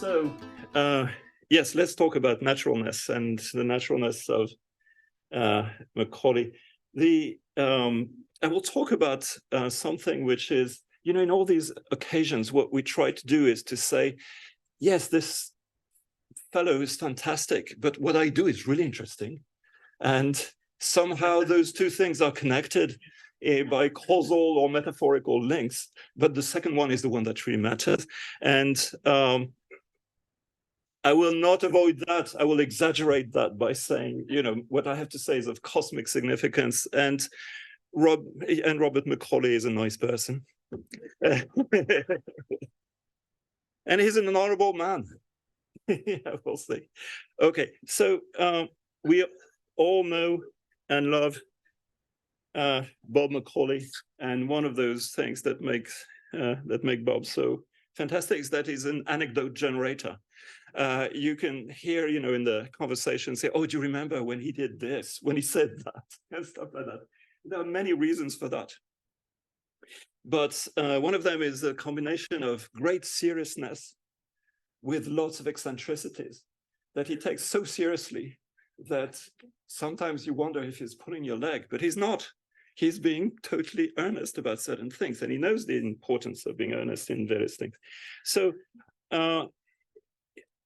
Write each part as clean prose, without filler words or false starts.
So, yes, let's talk about naturalness and the naturalness of McCauley. I will talk about something which is, you know, in all these occasions, what we try to do is to say, yes, this fellow is fantastic, but what I do is really interesting. And somehow those two things are connected by causal or metaphorical links. But the second one is the one that really matters. And I will not avoid that. I will exaggerate that by saying, you know, what I have to say is of cosmic significance. And Robert McCauley is a nice person. And he's an honorable man. Yeah, we'll see. Okay, so we all know and love Bob McCauley, and one of those things that make Bob so fantastic is that he's an anecdote generator. You can hear, you know, in the conversation say, "Oh, do you remember when he did this? When he said that?" and stuff like that. There are many reasons for that, but one of them is a combination of great seriousness with lots of eccentricities that he takes so seriously that sometimes you wonder if he's pulling your leg, but he's not. He's being totally earnest about certain things, and he knows the importance of being earnest in various things. So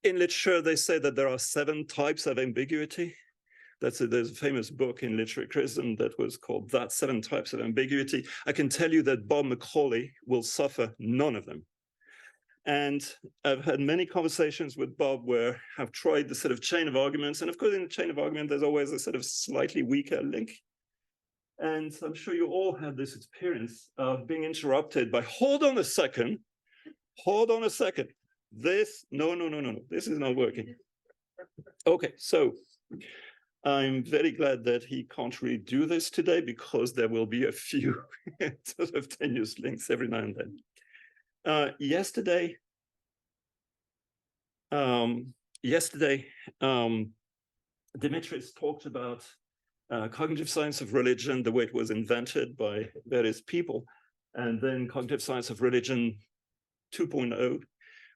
in literature, they say that there are 7 types of ambiguity. There's a famous book in literary criticism that was called that, 7 Types of Ambiguity. I can tell you that Bob McCauley will suffer none of them. And I've had many conversations with Bob where I've tried the sort of chain of arguments. And of course, in the chain of argument, there's always a sort of slightly weaker link. And I'm sure you all had this experience of being interrupted by, hold on a second. This, no, this is not working. Okay, so I'm very glad that he can't really do this today, because there will be a few sort of tenuous links every now and then. Yesterday, Dimitris talked about cognitive science of religion, the way it was invented by various people, and then cognitive science of religion 2.0,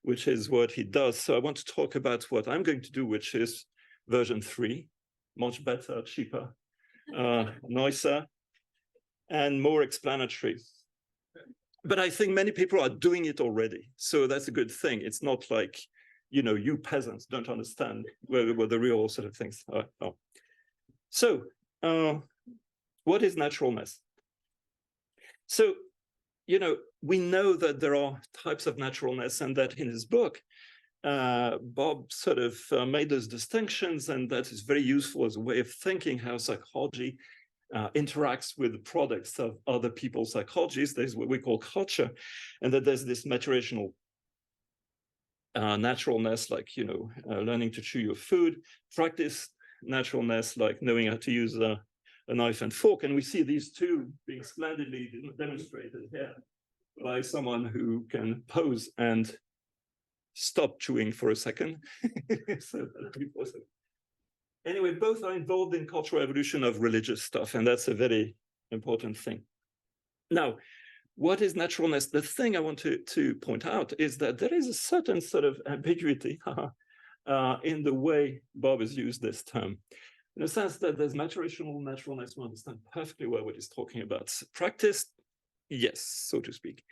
which is what he does. So I want to talk about what I'm going to do, which is version 3, much better, cheaper, nicer, and more explanatory. But I think many people are doing it already, so that's a good thing. It's not like, you know, you peasants don't understand what the real sort of things are. Oh. So, what is naturalness? So, you know, we know that there are types of naturalness, and that in his book, Bob sort of made those distinctions, and that is very useful as a way of thinking how psychology interacts with the products of other people's psychologies. There's what we call culture, and that there's this maturational naturalness, like, you know, learning to chew your food, practice naturalness, like knowing how to use a knife and fork. And we see these two being splendidly demonstrated here by someone who can pose and stop chewing for a second. So anyway, both are involved in cultural evolution of religious stuff, and that's a very important thing. Now, what is naturalness? The thing I want to point out is that there is a certain sort of ambiguity in the way Bob has used this term, in the sense that there's maturational naturalness. We understand perfectly well what he's talking about. Practice, yes, so to speak.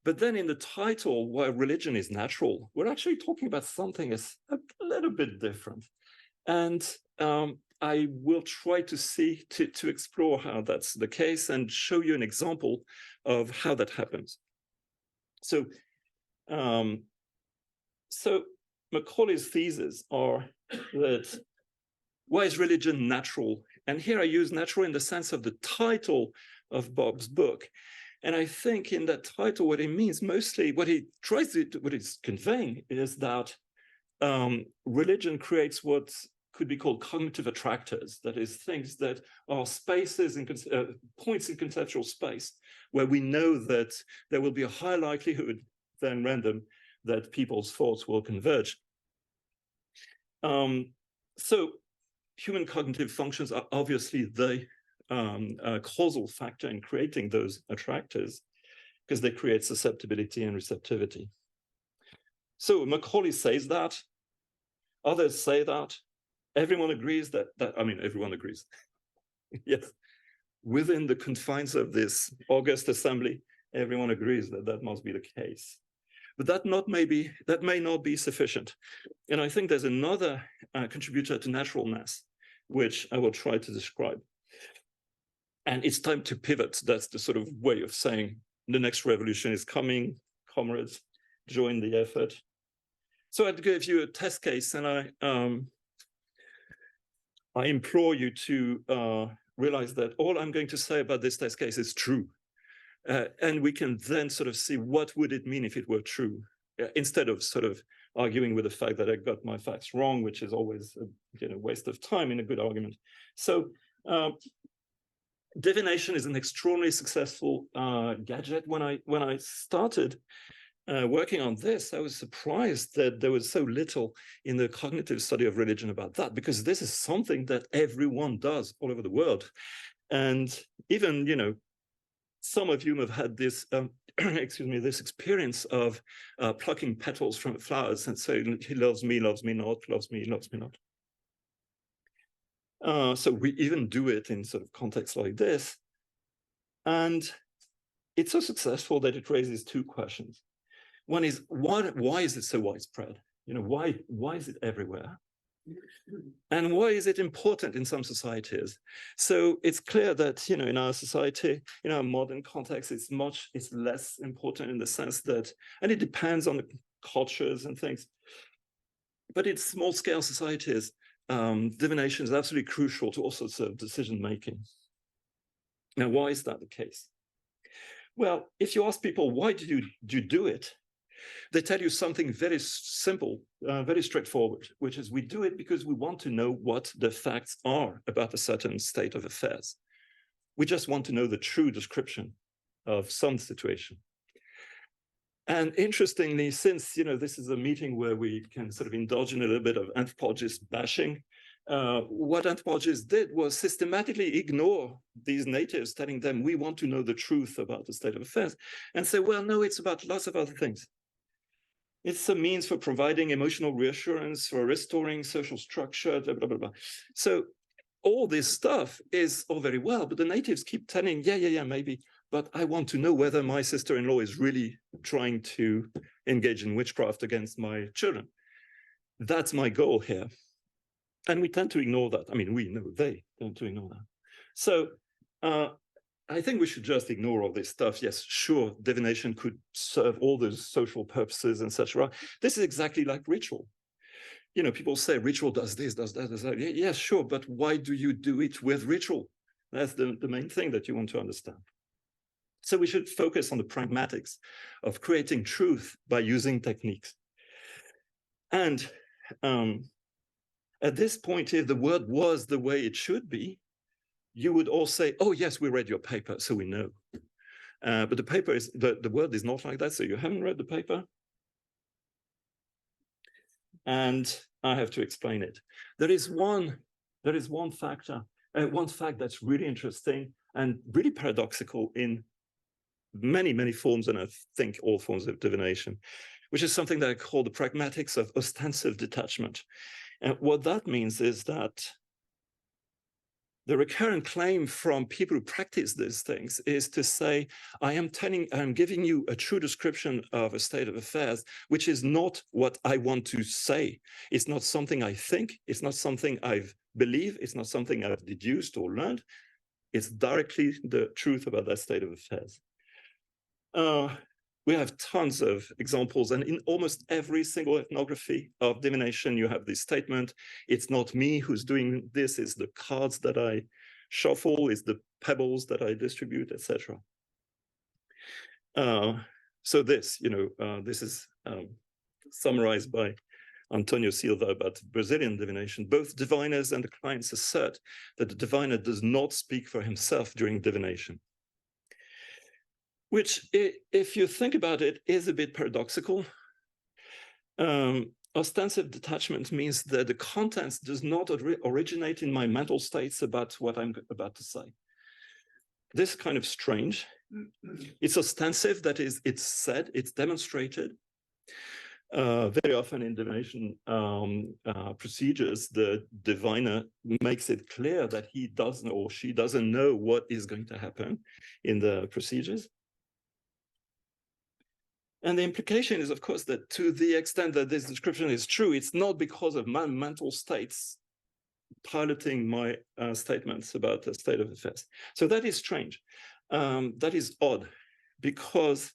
But then in the title, why religion is natural, we're actually talking about something that's a little bit different. And I will try to explore how that's the case and show you an example of how that happens. So, Macaulay's theses are that why is religion natural? And here I use natural in the sense of the title of Bob's book. And I think in that title, what it means mostly, what it's conveying is that religion creates what could be called cognitive attractors. That is, things that are spaces and points in conceptual space where we know that there will be a higher likelihood than random that people's thoughts will converge. So human cognitive functions are obviously the causal factor in creating those attractors, because they create susceptibility and receptivity. So McCauley says that, others say that, everyone agrees that I mean, everyone agrees. Yes, within the confines of this august assembly, everyone agrees that that must be the case. But that may not be sufficient. And I think there's another contributor to naturalness, which I will try to describe. And it's time to pivot. That's the sort of way of saying the next revolution is coming, comrades, join the effort. So I'd give you a test case, and I implore you to realize that all I'm going to say about this test case is true. And we can then sort of see what would it mean if it were true, instead of sort of arguing with the fact that I got my facts wrong, which is always a waste of time in a good argument. So divination is an extraordinarily successful gadget. When I started working on this, I was surprised that there was so little in the cognitive study of religion about that, because this is something that everyone does all over the world. And even, some of you have had this, excuse me, this experience of plucking petals from flowers and saying, he loves me not, loves me not. So we even do it in sort of contexts like this. And it's so successful that it raises two questions. One is, why is it so widespread? Why is it everywhere? And why is it important in some societies? So it's clear that, in our society, in our modern context, it's less important in the sense that, and it depends on the cultures and things, but in small scale societies, divination is absolutely crucial to all sorts of decision making. Now, why is that the case? Well, if you ask people, why do you do it? They tell you something very simple, very straightforward, which is we do it because we want to know what the facts are about a certain state of affairs. We just want to know the true description of some situation. And interestingly, since this is a meeting where we can sort of indulge in a little bit of anthropologist bashing, what anthropologists did was systematically ignore these natives telling them we want to know the truth about the state of affairs, and say, well, no, it's about lots of other things. It's a means for providing emotional reassurance, for restoring social structure, blah, blah, blah, blah. So all this stuff is all very well, but the natives keep telling, yeah, maybe, but I want to know whether my sister-in-law is really trying to engage in witchcraft against my children. That's my goal here. And we tend to ignore that. I mean, they tend to ignore that. So I think we should just ignore all this stuff. Yes, sure, divination could serve all those social purposes, etc. This is exactly like ritual. People say ritual does this, does that, does that. Yeah, sure, but why do you do it with ritual? That's the main thing that you want to understand. So we should focus on the pragmatics of creating truth by using techniques. And at this point, if the word was the way it should be, you would all say, oh, yes, we read your paper, so we know. But the paper is, the word is not like that, so you haven't read the paper. And I have to explain it. There is one factor, one fact that's really interesting and really paradoxical in many, many forms, and I think all forms of divination, which is something that I call the pragmatics of ostensive detachment. And what that means is that the recurrent claim from people who practice these things is to say, I'm giving you a true description of a state of affairs, which is not what I want to say. It's not something I think. It's not something I believe. It's not something I've deduced or learned. It's directly the truth about that state of affairs. We have tons of examples, and in almost every single ethnography of divination, you have this statement, it's not me who's doing this, it's the cards that I shuffle, it's the pebbles that I distribute, etc. So this, this is summarized by Antonio Silva about Brazilian divination. Both diviners and the clients assert that the diviner does not speak for himself during divination, which, if you think about it, is a bit paradoxical. Ostensive detachment means that the contents does not originate in my mental states about what I'm about to say. This is kind of strange. It's ostensive, that is, it's said, it's demonstrated. very often in divination procedures, the diviner makes it clear that he doesn't or she doesn't know what is going to happen in the procedures. And the implication is, of course, that to the extent that this description is true, it's not because of my mental states piloting my statements about the state of affairs. So that is strange. That is odd, because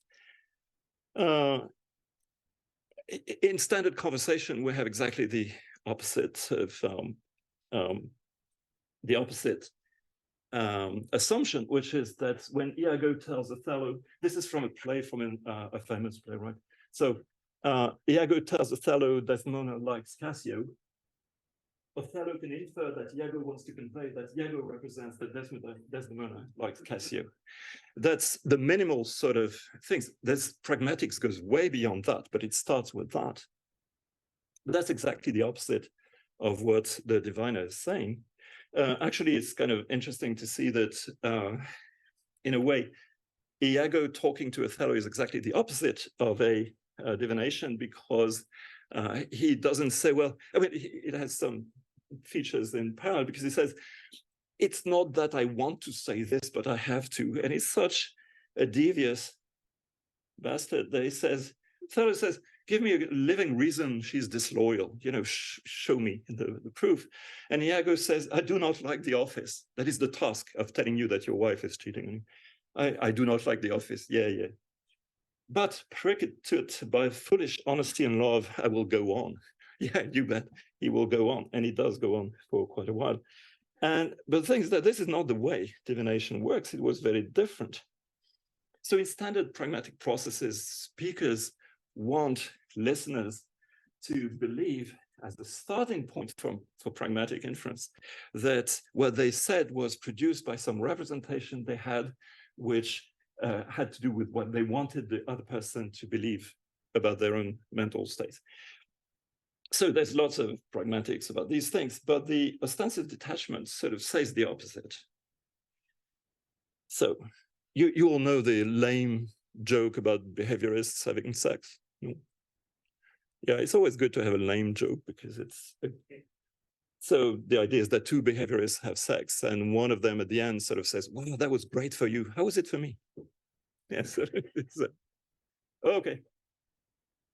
in standard conversation, we have exactly the opposite of assumption, which is that when Iago tells Othello, this is from a play from a famous playwright. So Iago tells Othello Desdemona likes Cassio. Othello can infer that Iago wants to convey that Iago represents that Desdemona likes Cassio. That's the minimal sort of things. There's pragmatics goes way beyond that, but it starts with that. But that's exactly the opposite of what the diviner is saying. Actually, it's kind of interesting to see that, in a way, Iago talking to Othello is exactly the opposite of a divination, because he doesn't say, well, I mean, it has some features in parallel, because he says, it's not that I want to say this, but I have to. And he's such a devious bastard that he says, Othello says, give me a living reason she's disloyal, you know, show me the proof. And Iago says, I do not like the office. That is the task of telling you that your wife is cheating on you. I do not like the office. Yeah. But prick it to it by foolish honesty and love, I will go on. Yeah, you bet. He will go on. And he does go on for quite a while. But the thing is that this is not the way divination works. It was very different. So in standard pragmatic processes, speakers want listeners to believe, as the starting point for pragmatic inference, that what they said was produced by some representation they had, which had to do with what they wanted the other person to believe about their own mental state. So there's lots of pragmatics about these things, but the ostensive detachment sort of says the opposite. So you all know the lame joke about behaviorists having sex. Yeah, it's always good to have a lame joke, because it's... So the idea is that two behaviorists have sex, and one of them at the end sort of says, wow, that was great for you. How was it for me? Yes. Okay.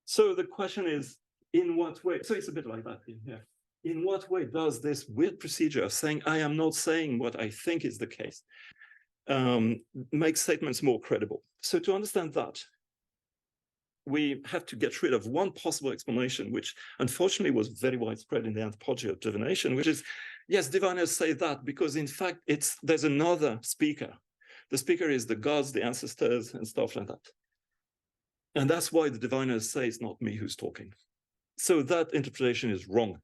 So the question is, in what way? So it's a bit like that here. In what way does this weird procedure of saying, I am not saying what I think is the case, make statements more credible? So to understand that, we have to get rid of one possible explanation, which unfortunately was very widespread in the anthropology of divination, which is, yes, diviners say that because in fact there's another speaker. The speaker is the gods, the ancestors, and stuff like that. And that's why the diviners say it's not me who's talking. So that interpretation is wrong.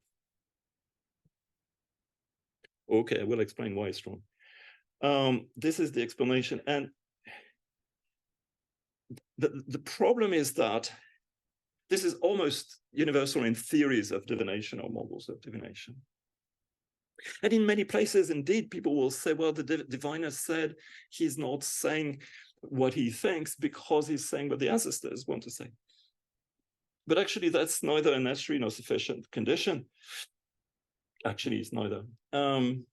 Okay, I will explain why it's wrong. This is the explanation. And the problem is that this is almost universal in theories of divination or models of divination. And in many places, indeed, people will say, well, the diviner said he's not saying what he thinks because he's saying what the ancestors want to say. But actually, that's neither a necessary nor sufficient condition. Actually, it's neither. And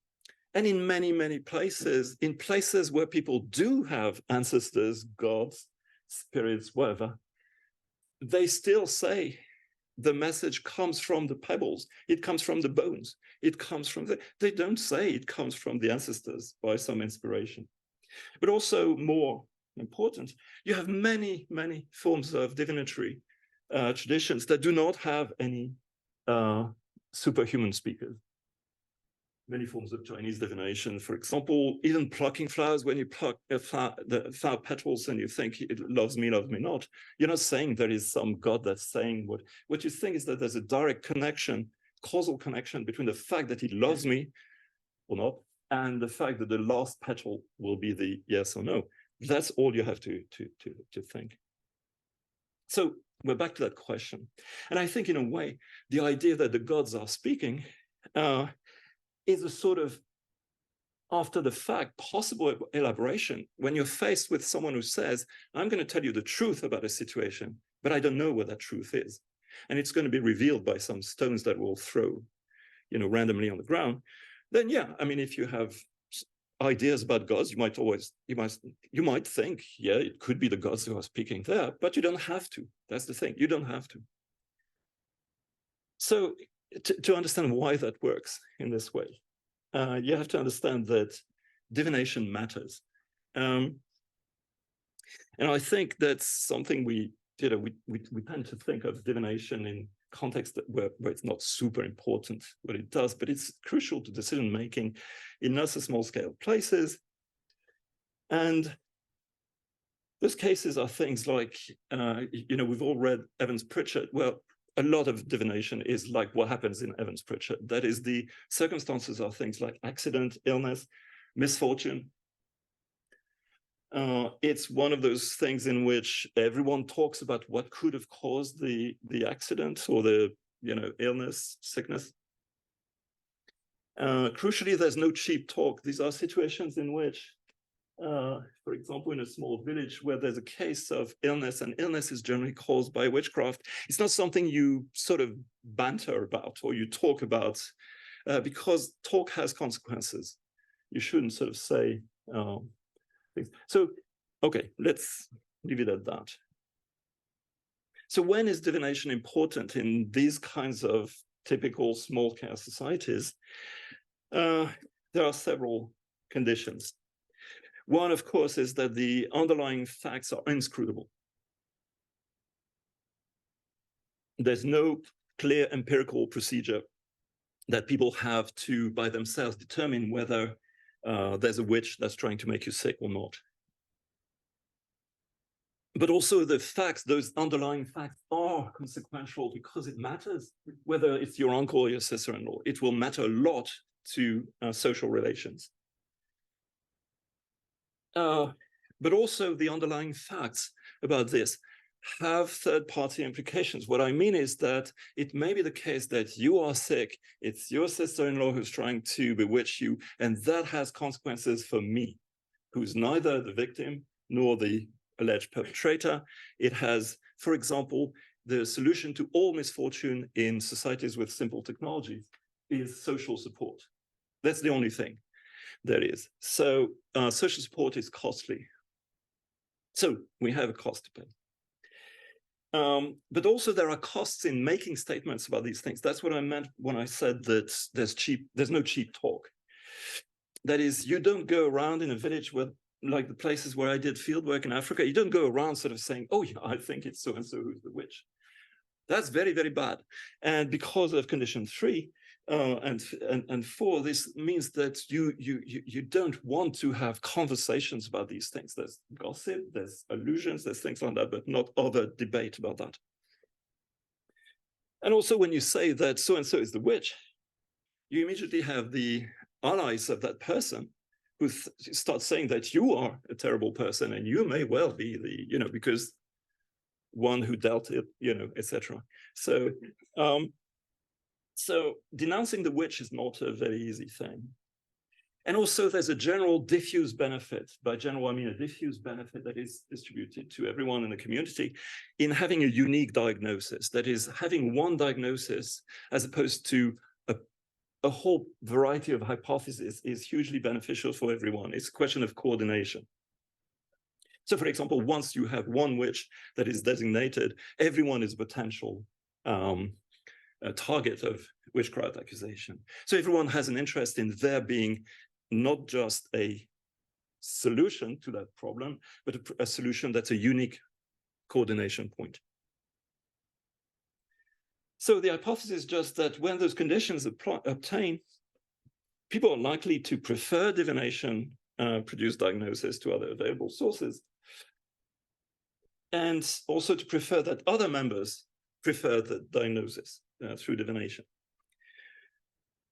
in many, many places, in places where people do have ancestors, gods, spirits, whatever, they still say the message comes from the pebbles, it comes from the bones, it comes from they don't say it comes from the ancestors by some inspiration. But also more important, you have many, many forms of divinatory traditions that do not have any superhuman speakers. Many forms of Chinese divination, for example, even plucking flowers, when you pluck the flower petals and you think it loves me not, you're not saying there is some god that's saying what you think is that there's a direct connection, causal connection between the fact that he loves me or not, and the fact that the last petal will be the yes or no. That's all you have to think. So we're back to that question. And I think in a way, the idea that the gods are speaking is a sort of after the fact possible elaboration when you're faced with someone who says, I'm going to tell you the truth about a situation, but I don't know what that truth is. and it's going to be revealed by some stones that we'll throw, randomly on the ground, then yeah, I mean, if you have ideas about gods, you might think, yeah, it could be the gods who are speaking there, but you don't have to. That's the thing, you don't have to. So to understand why that works in this way, you have to understand that divination matters. And I think that's something we tend to think of divination in context where it's not super important what it does, but it's crucial to decision making in not so small scale places. And those cases are things like, we've all read Evans Pritchard. Well, a lot of divination is like what happens in Evans Pritchard. That is, the circumstances are things like accident, illness, misfortune. It's one of those things in which everyone talks about what could have caused the accident or the illness, sickness. Crucially, there's no cheap talk. These are situations in which, for example, in a small village where there's a case of illness, and illness is generally caused by witchcraft, it's not something you sort of banter about or you talk about, because talk has consequences. You shouldn't sort of say things. So, okay, let's leave it at that. So when is divination important in these kinds of typical small-scale societies? There are several conditions. One, of course, is that the underlying facts are inscrutable. There's no clear empirical procedure that people have to, by themselves, determine whether there's a witch that's trying to make you sick or not. But also the facts, those underlying facts, are consequential because it matters. Whether it's your uncle or your sister-in-law, it will matter a lot to social relations. But also the underlying facts about this have third-party implications. What I mean is that it may be the case that you are sick, it's your sister-in-law who's trying to bewitch you, and that has consequences for me, who's neither the victim nor the alleged perpetrator. It has, for example, the solution to all misfortune in societies with simple technologies is social support. That's the only thing there is. So social support is costly. So we have a cost to pay. But also there are costs in making statements about these things. That's what I meant when I said that there's no cheap talk. That is, you don't go around in a village where, like the places where I did fieldwork in Africa, you don't go around sort of saying, oh yeah, I think it's so-and-so who's the witch. That's very, very bad. And because of condition 3 and 4, this means that you don't want to have conversations about these things. There's gossip, there's allusions, there's things like that, but not other debate about that. And also when you say that so-and-so is the witch, you immediately have the allies of that person who start saying that you are a terrible person and you may well be the, because one who dealt it, etc. So, so denouncing the witch is not a very easy thing. And also there's a general diffuse benefit. By general, I mean a diffuse benefit that is distributed to everyone in the community in having a unique diagnosis. That is, having one diagnosis as opposed to a whole variety of hypotheses is hugely beneficial for everyone. It's a question of coordination. So for example, once you have one witch that is designated, everyone is a potential target of witchcraft accusation. So everyone has an interest in there being not just a solution to that problem, but a solution that's a unique coordination point. So the hypothesis is just that when those conditions obtain, people are likely to prefer divination produced diagnosis to other available sources, and also to prefer that other members prefer the diagnosis through divination.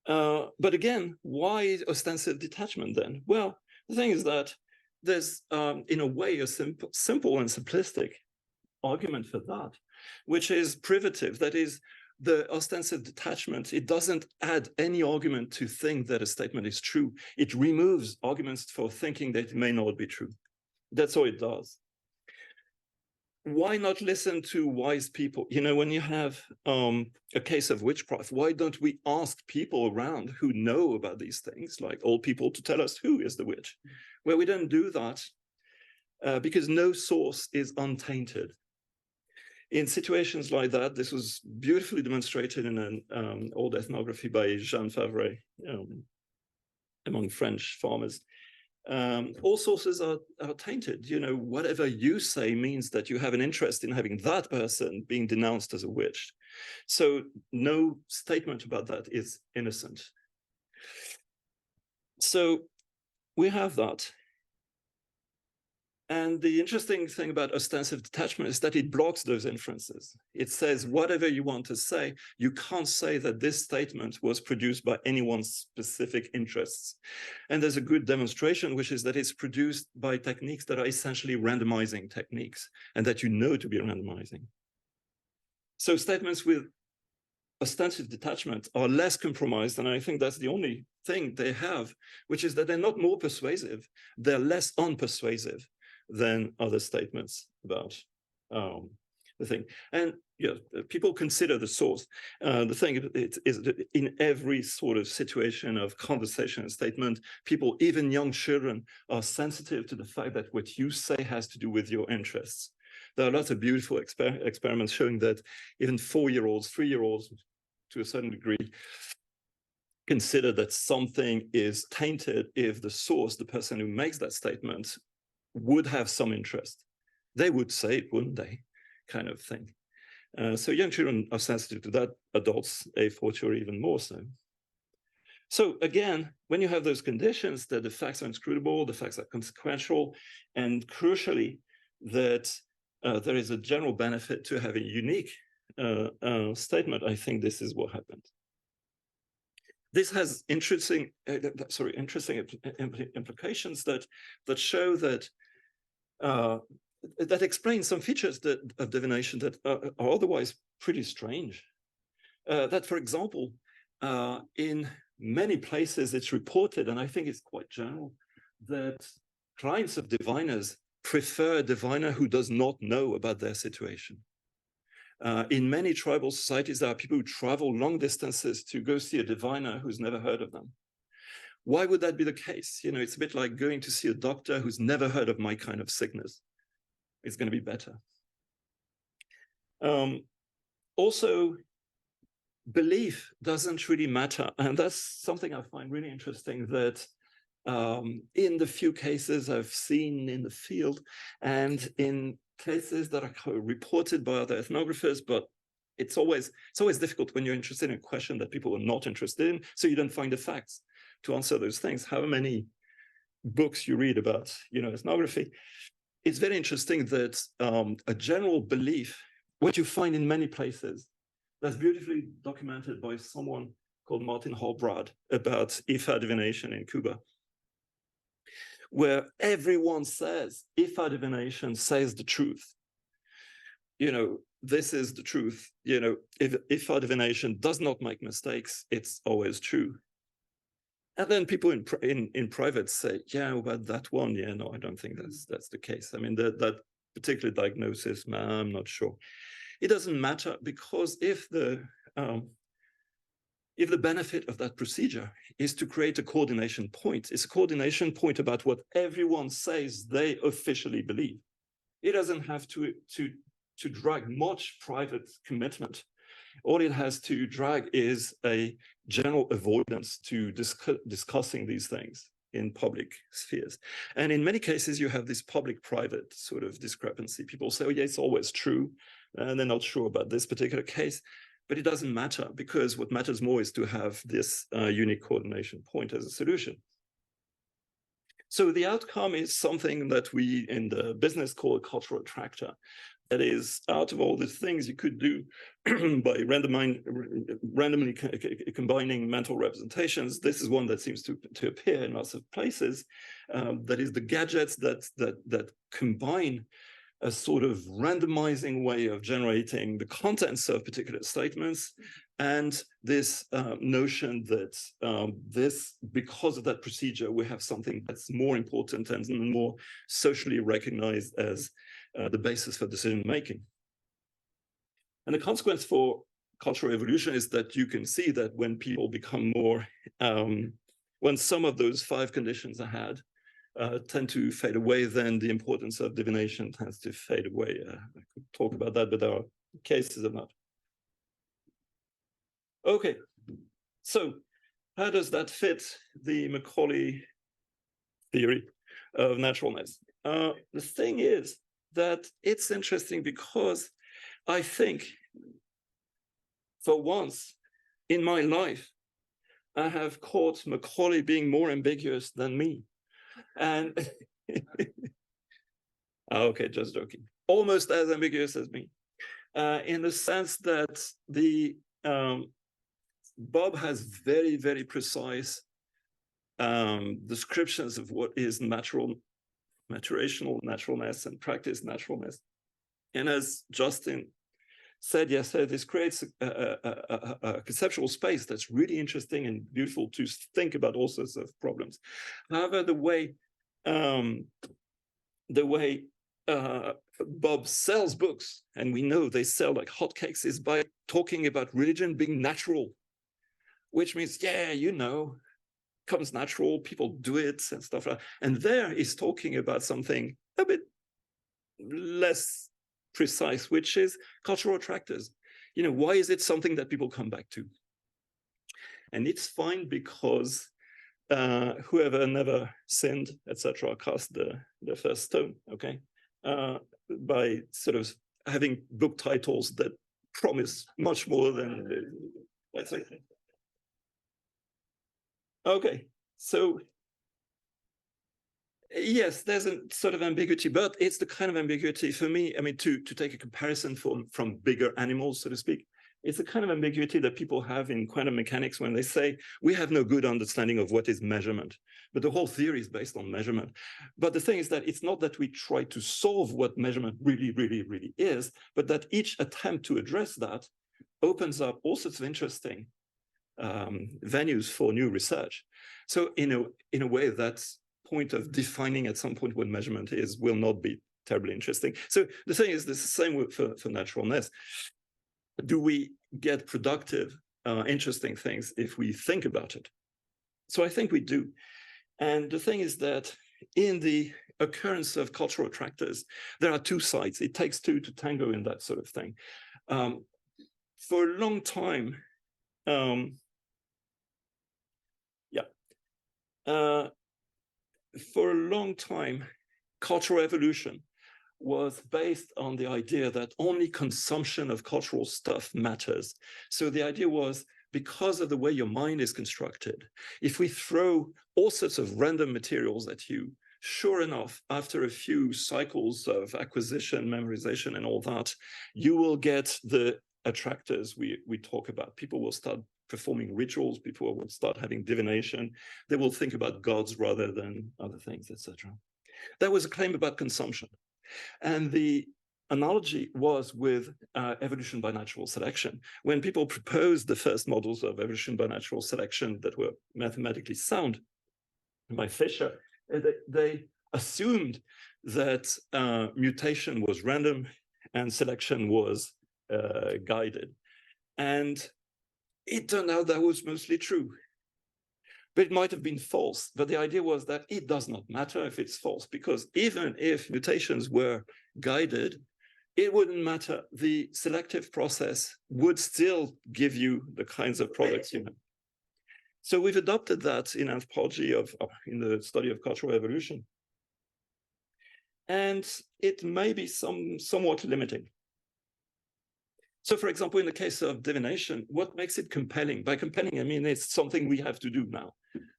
But again, why ostensive detachment then? Well, the thing is that there's, in a way, a simple and simplistic argument for that, which is privative. That is, the ostensive detachment, it doesn't add any argument to think that a statement is true. It removes arguments for thinking that it may not be true. That's all it does. why not listen to wise people? You know, when you have a case of witchcraft, why don't we ask people around who know about these things, like old people, to tell us who is the witch? Well, we don't do that because no source is untainted. In situations like that, this was beautifully demonstrated in an old ethnography by Jean Favre among French farmers. All sources are tainted. You know, whatever you say means that you have an interest in having that person being denounced as a witch. So no statement about that is innocent. So we have that. And the interesting thing about ostensive detachment is that it blocks those inferences. It says whatever you want to say, you can't say that this statement was produced by anyone's specific interests. And there's a good demonstration, which is that it's produced by techniques that are essentially randomizing techniques and that you know to be randomizing. So statements with ostensive detachment are less compromised, and I think that's the only thing they have, which is that they're not more persuasive, they're less unpersuasive than other statements about the thing. And yeah, people consider the source. The thing is that in every sort of situation of conversation and statement, people, even young children, are sensitive to the fact that what you say has to do with your interests. There are lots of beautiful experiments showing that even 4-year-olds, 3-year-olds, to a certain degree, consider that something is tainted if the source, the person who makes that statement, would have some interest. They would say it, wouldn't they? Kind of thing. So young children are sensitive to that, adults, A40 or even more so. So again, when you have those conditions that the facts are inscrutable, the facts are consequential, and crucially, that there is a general benefit to having a unique statement, I think this is what happened. This has interesting implications that show that that explain some features of divination that are otherwise pretty strange. That, for example, in many places it's reported, and I think it's quite general, that clients of diviners prefer a diviner who does not know about their situation. In many tribal societies, there are people who travel long distances to go see a diviner who's never heard of them. Why would that be the case? You know, it's a bit like going to see a doctor who's never heard of my kind of sickness. It's going to be better. Also, belief doesn't really matter. And that's something I find really interesting, that in the few cases I've seen in the field and in cases that are reported by other ethnographers, but it's always difficult when you're interested in a question that people are not interested in, so you don't find the facts to answer those things. However many books you read about, you know, ethnography, it's very interesting that a general belief, what you find in many places, that's beautifully documented by someone called Martin Holbrad about Ifa divination in Cuba, where everyone says Ifa divination says the truth. You know, this is the truth. You know, if Ifa divination does not make mistakes, it's always true. And then people in private say, yeah, about that one, yeah, no, I don't think that's the case. I mean, that particular diagnosis, man, I'm not sure. It doesn't matter, because if the benefit of that procedure is to create a coordination point, it's a coordination point about what everyone says they officially believe. It doesn't have to drag much private commitment. All it has to drag is a general avoidance to discussing these things in public spheres. And in many cases, you have this public-private sort of discrepancy. People say, oh, yeah, it's always true, and they're not sure about this particular case. But it doesn't matter, because what matters more is to have this unique coordination point as a solution. So the outcome is something that we in the business call a cultural attractor. That is, out of all the things you could do by randomly combining mental representations, this is one that seems to appear in lots of places. That is the gadgets that combine a sort of randomizing way of generating the contents of particular statements And this notion that because of that procedure, we have something that's more important and more socially recognized as the basis for decision making. And the consequence for cultural evolution is that you can see that when people become more, when some of those 5 conditions are had, tend to fade away, then the importance of divination tends to fade away. I could talk about that, but there are cases of that. Okay, so how does that fit the McCauley theory of naturalness? The thing is that it's interesting because I think for once in my life, I have caught McCauley being more ambiguous than me. And okay, just joking. Almost as ambiguous as me, in the sense that the Bob has very, very precise descriptions of what is maturational naturalness and practice naturalness. And as Justin said yesterday, this creates a conceptual space that's really interesting and beautiful to think about all sorts of problems. However, the way Bob sells books, and we know they sell like hotcakes, is by talking about religion being natural, which means, yeah, you know, comes natural, people do it and stuff like that. And there he's talking about something a bit less precise, which is cultural attractors. You know, why is it something that people come back to? And it's fine because whoever never sinned, etc., cast the first stone, okay? By sort of having book titles that promise much more than, let's say. Okay, so yes, there's a sort of ambiguity, but it's the kind of ambiguity for me, I mean, to take a comparison from bigger animals, so to speak, it's the kind of ambiguity that people have in quantum mechanics when they say, we have no good understanding of what is measurement, but the whole theory is based on measurement. But the thing is that it's not that we try to solve what measurement really, really, really is, but that each attempt to address that opens up all sorts of interesting venues for new research. So in a way, that point of defining at some point what measurement is will not be terribly interesting. So the thing is, this is the same for naturalness. Do we get productive, interesting things if we think about it? So I think we do. And the thing is that in the occurrence of cultural attractors, there are 2 sides. It takes 2 to tango in that sort of thing. For a long time, for a long time, cultural evolution was based on the idea that only consumption of cultural stuff matters. So the idea was, because of the way your mind is constructed, if we throw all sorts of random materials at you, sure enough, after a few cycles of acquisition, memorization, and all that, you will get the attractors we talk about. People will start performing rituals, people will start having divination, they will think about gods rather than other things, etc. That was a claim about consumption. And the analogy was with evolution by natural selection. When people proposed the first models of evolution by natural selection that were mathematically sound by Fisher, they assumed that mutation was random and selection was guided. And it turned out that was mostly true. But it might have been false. But the idea was that it does not matter if it's false, because even if mutations were guided, it wouldn't matter. The selective process would still give you the kinds of products you have. So we've adopted that in anthropology in the study of cultural evolution. And it may be somewhat limiting. So, for example, in the case of divination, what makes it compelling? By compelling, I mean it's something we have to do now.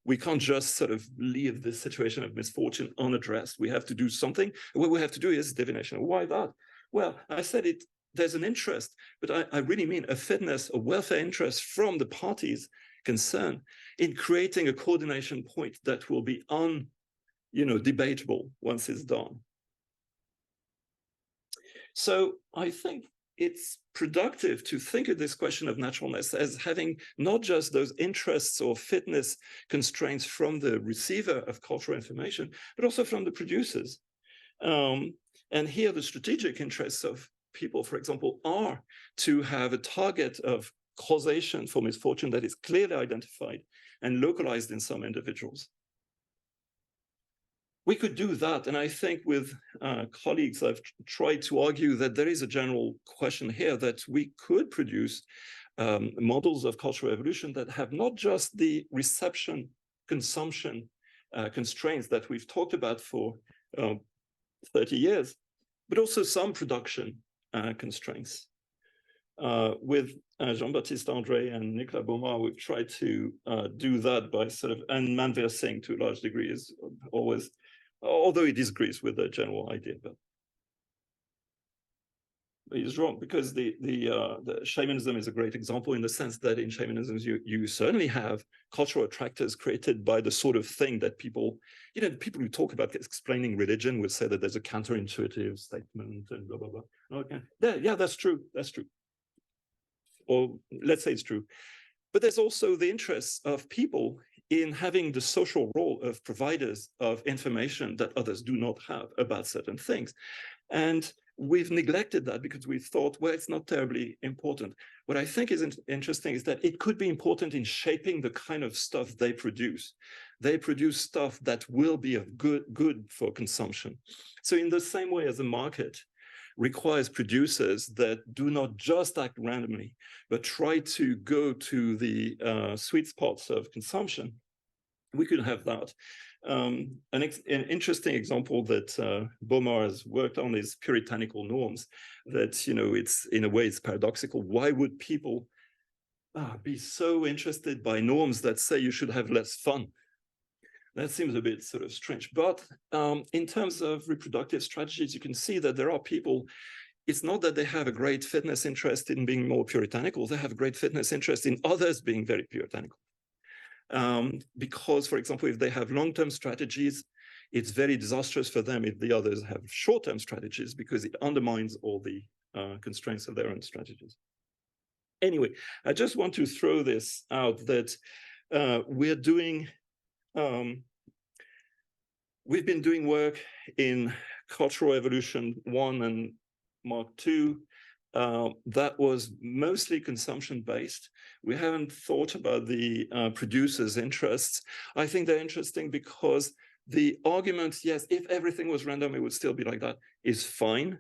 We can't just sort of leave this situation of misfortune unaddressed. We have to do something. What we have to do is divination. Why that? Well, I said there's an interest, but I really mean a fitness, a welfare interest from the parties concerned in creating a coordination point that will be debatable once it's done. So I think it's productive to think of this question of naturalness as having not just those interests or fitness constraints from the receiver of cultural information, but also from the producers. And here the strategic interests of people, for example, are to have a target of causation for misfortune that is clearly identified and localized in some individuals. We could do that, and I think with colleagues, I've tried to argue that there is a general question here that we could produce models of cultural evolution that have not just the reception, consumption constraints that we've talked about for 30 years, but also some production constraints. With Jean-Baptiste André and Nicolas Baumard, we've tried to do that by sort of, and Manveer Singh to a large degree is always, although he disagrees with the general idea, but he's wrong, because the shamanism is a great example in the sense that in shamanism you certainly have cultural attractors created by the sort of thing that people, the people who talk about explaining religion would say that there's a counterintuitive statement and blah, blah, blah. Okay, yeah, that's true, or let's say it's true. But there's also the interests of people in having the social role of providers of information that others do not have about certain things. And we've neglected that because we thought, well, it's not terribly important. What I think is interesting is that it could be important in shaping the kind of stuff they produce. They produce stuff that will be of good for consumption. So in the same way as a market requires producers that do not just act randomly, but try to go to the sweet spots of consumption, we could have that. An interesting example that Baumard has worked on is puritanical norms, that, it's in a way, it's paradoxical. Why would people be so interested by norms that say you should have less fun? That seems a bit sort of strange. But in terms of reproductive strategies, you can see that there are people, it's not that they have a great fitness interest in being more puritanical, they have a great fitness interest in others being very puritanical. Because, for example, if they have long-term strategies, it's very disastrous for them if the others have short-term strategies, because it undermines all the constraints of their own strategies. Anyway, I just want to throw this out that we've been doing work in cultural evolution 1 and Mark 2 that was mostly consumption-based. We haven't thought about the producers' interests. I think they're interesting because the argument, yes, if everything was random, it would still be like that, is fine.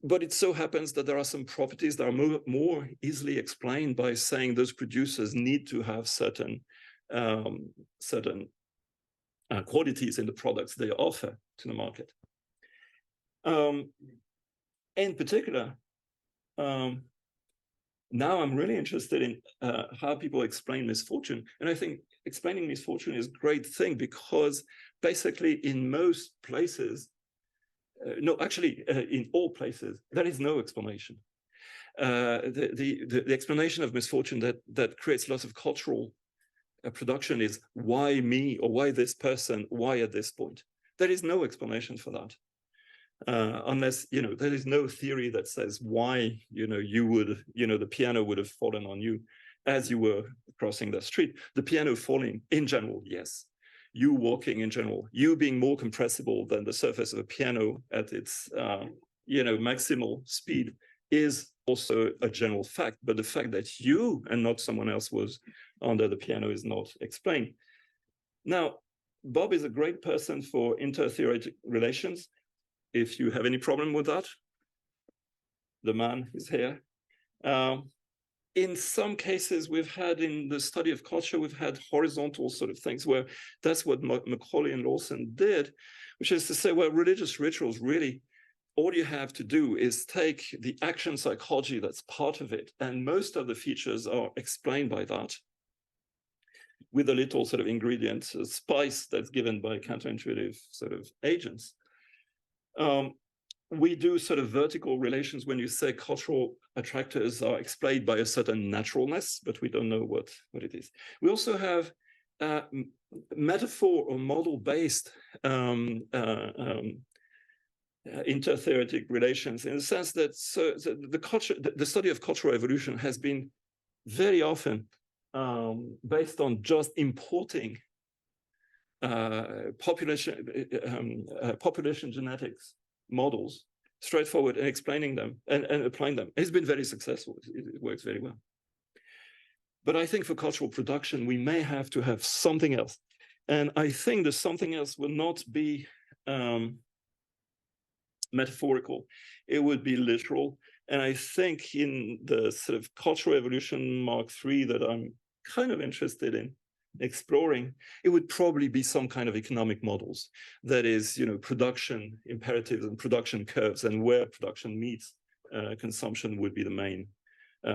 But it so happens that there are some properties that are more easily explained by saying those producers need to have certain qualities in the products they offer to the market. In particular, now I'm really interested in how people explain misfortune. And I think explaining misfortune is a great thing because basically in most places, in all places, there is no explanation. The explanation of misfortune that creates lots of cultural production is why me, or why this person, why at this point. There is no explanation for that. Unless, there is no theory that says why, you would, the piano would have fallen on you as you were crossing the street. The piano falling in general, yes. You walking in general, you being more compressible than the surface of a piano at its, maximal speed is also a general fact. But the fact that you and not someone else was under the piano is not explained. Now, Bob is a great person for intertheoretic relations. If you have any problem with that, the man is here. In some cases, we've had in the study of culture, we've had horizontal sort of things where that's what McCauley and Lawson did, which is to say, well, religious rituals, really, all you have to do is take the action psychology that's part of it, and most of the features are explained by that, with a little sort of ingredient, a spice that's given by counterintuitive sort of agents. We do sort of vertical relations when you say cultural attractors are explained by a certain naturalness, but we don't know what it is. We also have metaphor or model-based intertheoretic relations, in the sense that the study of cultural evolution has been very often based on just importing population genetics models straightforward and explaining them and applying them. It's been very successful. It works very well. But I think for cultural production, we may have to have something else. And I think the something else will not be metaphorical. It would be literal. And I think in the sort of cultural evolution Mark III that I'm kind of interested in exploring, it would probably be some kind of economic models. That is, you know, production imperatives and production curves, and where production meets consumption would be the main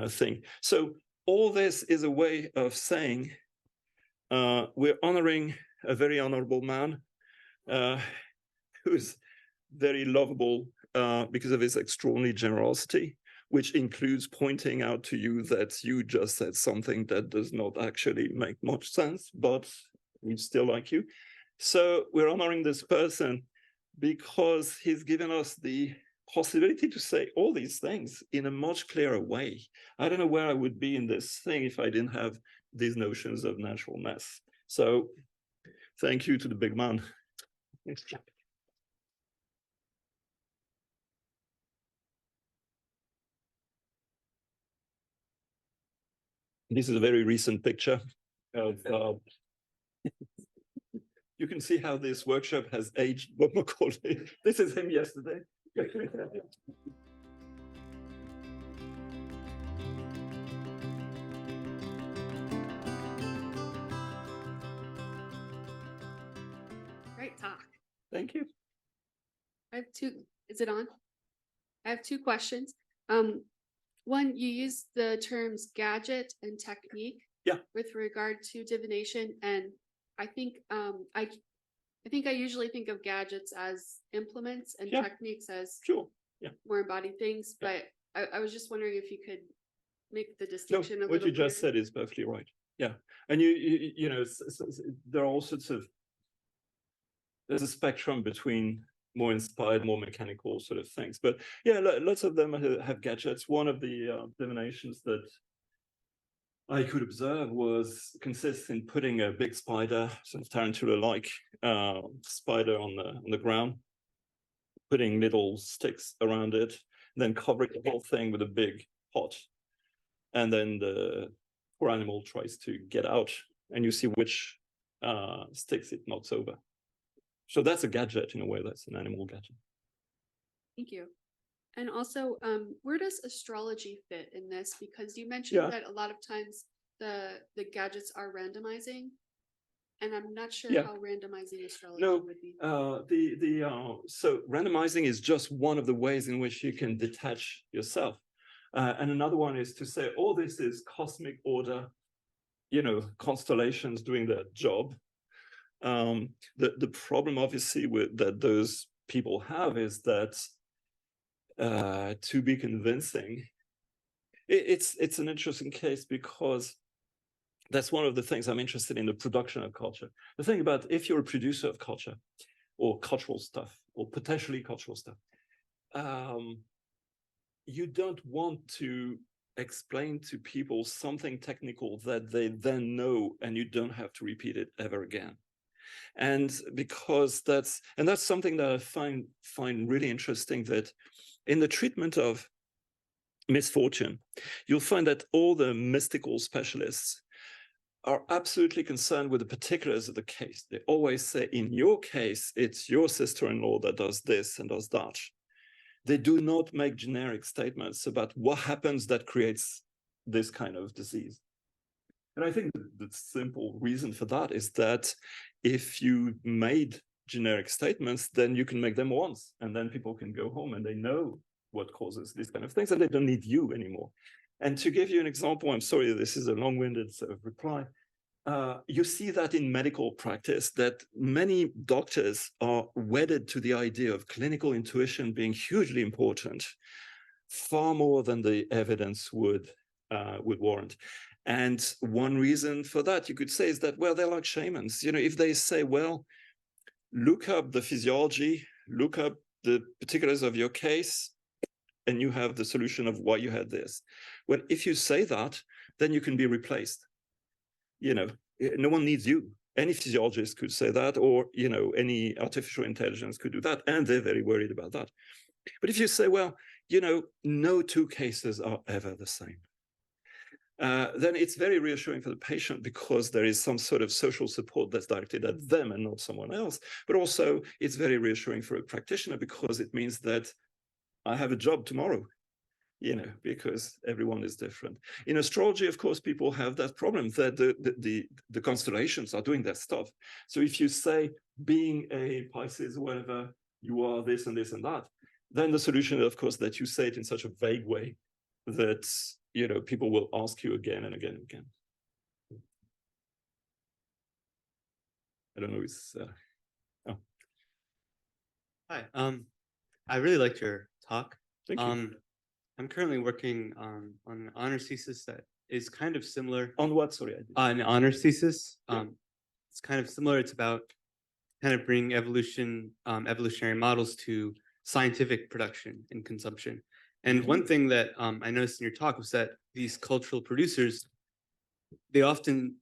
thing. So all this is a way of saying we're honoring a very honorable man who's very lovable because of his extraordinary generosity, which includes pointing out to you that you just said something that does not actually make much sense, but we still like you. So we're honoring this person because he's given us the possibility to say all these things in a much clearer way. I don't know where I would be in this thing if I didn't have these notions of naturalness. So thank you to the big man. Thanks. This is a very recent picture of, you can see how this workshop has aged Bob McCauley. This is him yesterday. Great talk. Thank you. I have two, is it on? I have two questions. One, you use the terms gadget and technique with regard to divination. And I think I usually think of gadgets as implements and techniques as more embodied things. But I was just wondering if you could make the distinction. No, what you just said is perfectly right. Yeah. And you know, there are all sorts of, there's a spectrum between more inspired, more mechanical sort of things. But yeah, lots of them have gadgets. One of the divinations that I could observe consists in putting a big spider, sort of tarantula-like spider on the ground, putting little sticks around it, then covering the whole thing with a big pot. And then the poor animal tries to get out, and you see which sticks it knocks over. So that's a gadget in a way. That's an animal gadget. Thank you. And also, where does astrology fit in this? Because you mentioned that a lot of times the gadgets are randomizing, and I'm not sure how randomizing astrology would be. So randomizing is just one of the ways in which you can detach yourself. And another one is to say, oh, this is cosmic order, you know, constellations doing their job. The problem, obviously, that those people have is that to be convincing, it's an interesting case, because that's one of the things I'm interested in, the production of culture. The thing about, if you're a producer of culture or cultural stuff or potentially cultural stuff, you don't want to explain to people something technical that they then know, and you don't have to repeat it ever again. And because that's something that I find really interesting, that in the treatment of misfortune, you'll find that all the mystical specialists are absolutely concerned with the particulars of the case. They always say, in your case, it's your sister-in-law that does this and does that. They do not make generic statements about what happens that creates this kind of disease. And I think the simple reason for that is that if you made generic statements, then you can make them once, and then people can go home and they know what causes these kind of things, and they don't need you anymore. And to give you an example, I'm sorry, this is a long-winded sort of reply. You see that in medical practice, that many doctors are wedded to the idea of clinical intuition being hugely important, far more than the evidence would warrant. And one reason for that, you could say, is that, well, they're like shamans. You know, if they say, well, look up the physiology, look up the particulars of your case, and you have the solution of why you had this. Well, if you say that, then you can be replaced. You know, no one needs you. Any physiologist could say that, or, you know, any artificial intelligence could do that, and they're very worried about that. But if you say, well, you know, no two cases are ever the same, then it's very reassuring for the patient, because there is some sort of social support that's directed at them and not someone else. But also, it's very reassuring for a practitioner, because it means that I have a job tomorrow, you know, because everyone is different. In astrology, of course, people have that problem, that the constellations are doing their stuff. So if you say, being a Pisces, whatever, you are this and this and that, then the solution is, of course, that you say it in such a vague way that, you know, people will ask you again and again and again. I don't know, it's oh. Hi, I really liked your talk. Thank you. I'm currently working on an honors thesis that is kind of similar. On what? Sorry, An honors thesis. It's kind of similar. It's about kind of bringing evolutionary models to scientific production and consumption. And one thing that I noticed in your talk was that these cultural producers, they often